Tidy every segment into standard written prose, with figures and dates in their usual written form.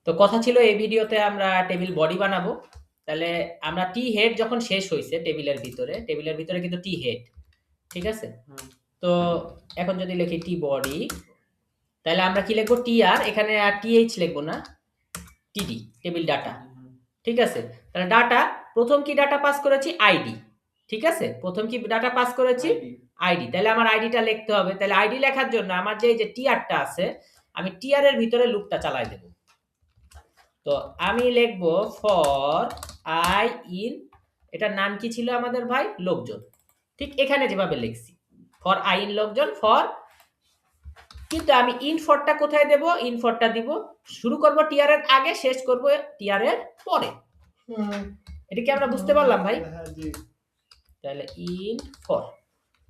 তো কথা ছিল এই ভিডিওতে আমরা টেবিল বডি বানাবো। তাহলে আমরা টি হেড যখন শেষ হইছে টেবিলের ভিতরে কিন্তু টি হেড, ঠিক আছে? তো এখন যদি লিখি টি বডি, তাহলে আমরা কি লিখবো? টি আর, এখানে আর টিএইচ লিখবো না, টিডি, টেবিল ডাটা, ঠিক আছে? তাহলে ডাটা, প্রথম কি ডাটা পাস করেছি? আইডি, ঠিক আছে? প্রথম কি ডাটা পাস করেছি? আইডি। তাহলে আমার আইডিটা লিখতে হবে। তাহলে আইডি লেখার জন্য আমার যে টিআরটা আছে, আমি টিআর এর ভিতরে লুপটা চালাই দেব। তো আমি লিখব ফর আই ইন, এটার নাম কি ছিল আমাদের ভাই? লোকজন। ঠিক এখানে যেভাবে লিখছি, ফর আই ইন লোকজন, ফর, কিন্তু আমি ইন ফরটা কোথায় দেব? ইন ফরটা দিব, শুরু করব টিআর এর আগে, শেষ করব টিআর এর পরে। এটা কি আমরা বুঝতে পারলাম ভাই? তাহলে ইন ফর,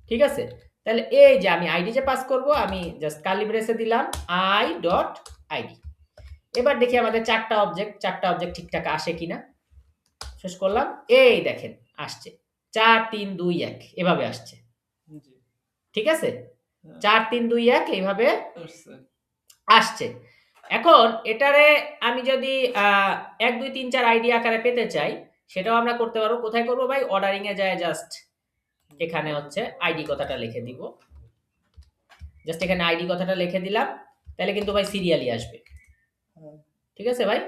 ঠিক আছে? তাহলে এই যে আমি আইডি যে পাস করব, আমি জাস্ট কার্লি ব্রেসে দিলাম আই ডট আইডি। এবার দেখি আমাদের চারটা অবজেক্ট ঠিকঠাক আসে কিনা। শেষ করলাম, এই দেখেন আসছে 4 3 2 1 এভাবে আসছে, ঠিক আছে? 4 3 2 1 এইভাবে আসছে। এখন এটারে আমি যদি 1 2 3 4 আইডি আকারে পেতে চাই, সেটাও আমরা করতে পারবো। কোথায় করব ভাই? অর্ডারিং এ যায় জাস্ট এখানে হচ্ছে আইডি কথাটা লিখে দিব, জাস্ট এখানে আইডি কথাটা লিখে দিলাম, তাহলে কিন্তু ভাই সিরিয়ালি আসবে। ঠিক আছে ভাই?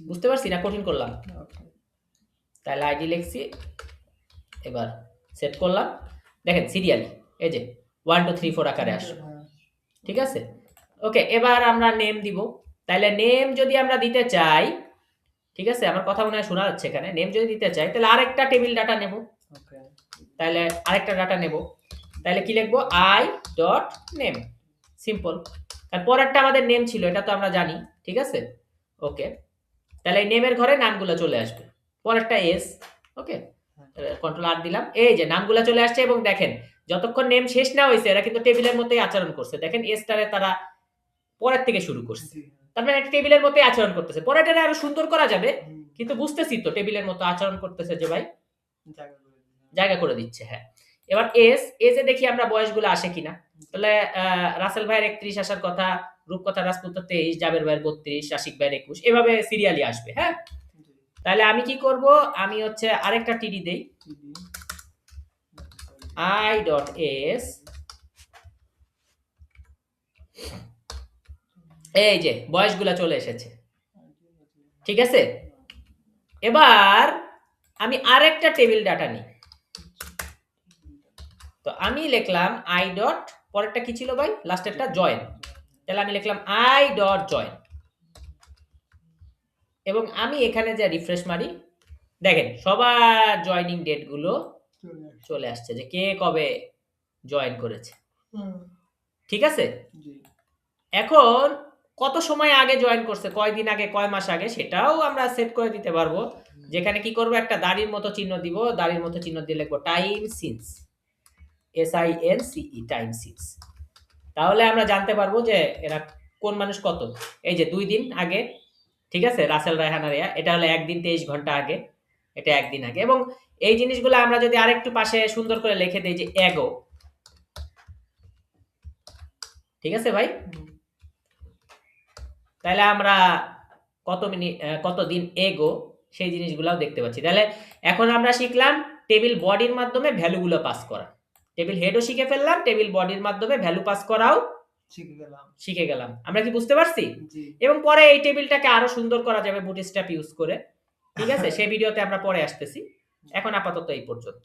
বুঝতে পারছি না কঠিন করলাম? তাহলে আইডি লিখছি, এবার সেট করলাম, দেখেন সিরিয়ালি এই যে 1 2 3 4 আকারে আসবে, ঠিক আছে? ওকে, এবার আমরা নেম দিব। তাহলে নেম যদি আমরা দিতে চাই, ঠিক আছে, আমার কথা মনে হয় শোনা যাচ্ছে এখানে। নেম যদি দিতে চাই, তাহলে আরেকটা টেবিল ডাটা নেব। তাহলে আরেকটা ডাটা নেব, তাহলে কি লিখবো? I dot name, simple. আর পরেরটা আমাদের নেম ছিল, এটা তো আমরা জানি, ঠিক আছে? ওকে, তাহলে এই নেমের ঘরে নামগুলো চলে আসবে, পরেরটা এস। ওকে, কন্ট্রোল আর দিলাম, এই যে নামগুলো চলে আসছে। এবং দেখেন যতক্ষণ নেম শেষ না হয়েছে, এরা কিন্তু টেবিলের মতোই আচরণ করছে। দেখেন এসটারে তারা পরের থেকে শুরু করছে, তার মানে একটা টেবিলের মতোই আচরণ করতেছে। পরেরটা আরো সুন্দর করা যাবে, কিন্তু বুঝতেছি তো টেবিলের মতো আচরণ করতেছে যে ভাই, জায়গা করে দিচ্ছে। হ্যাঁ, এবার এস এসে দেখি আমরা বয়সগুলো আসে কিনা। তাহলে রাসেল ভাইয়ের 31 আসার কথা, রূপকথা রাজপুত্র 23, জাবের ভাইয়ের 32, আশিক ভাইয়ের 21, এভাবে সিরিয়ালি আসবে। হ্যাঁ, তাহলে আমি কি করব? আমি হচ্ছে আরেকটা টিডি দেই, আই ডট এস, এই যে বয়সগুলো চলে এসেছে, ঠিক আছে? এবার আমি আরেকটা টেবিল ডাটা নিই। তো আমি লিখলাম আই ডট, পরেরটা কি ছিল ভাই? লাস্টেরটা জয়েন। তাহলে আমি লিখলাম আই ডট জয়েন, এবং আমি এখানে যে রিফ্রেশ মারি, দেখেন সবার জয়েনিং ডেট গুলো চলে আসছে, যে কে কবে জয়েন করেছে, ঠিক আছে? এখন কত সময় আগে জয়েন করছে, কয়দিন আগে, কয় মাস আগে, সেটাও আমরা সেট করে দিতে পারবো। যেখানে কি করব? একটা দাড়ির মতো চিহ্ন দিব, দাড়ির মতো চিহ্ন দিয়ে লিখবো time since, SINCE, time since. তাহলে আমরা জানতে পারবো যে এরা কোন মানুষ কত। এই যে 2 দিন আগে, ঠিক আছে, রাসেল রায়হানা রেয়া, এটা হলো 1 দিন 23 ঘন্টা আগে, এটা 1 দিন আগে। এবং এই জিনিসগুলো আমরা যদি আরেকটু পাশে সুন্দর করে লিখে দেই যে এগো, ঠিক আছে ভাই? তাহলে আমরা কত মিনিট, কত দিন এগো, সেই জিনিসগুলোও দেখতে পাচ্ছি। তাহলে এখন আমরা শিখলাম টেবিল বডির মাধ্যমে ভ্যালুগুলো পাস করা। টেবিল হেডও শিখে ফেললাম, টেবিল বডির মাধ্যমে ভ্যালু পাস করাও শিখে গেলাম। আমরা কি বুঝতে পারছি? এবং পরে এই টেবিলটাকে আরো সুন্দর করা যাবে বুটস্ট্র্যাপ ইউজ করে, ঠিক আছে? সেই ভিডিওতে আমরা পরে আসতেছি। এখন আপাতত এই পর্যন্ত।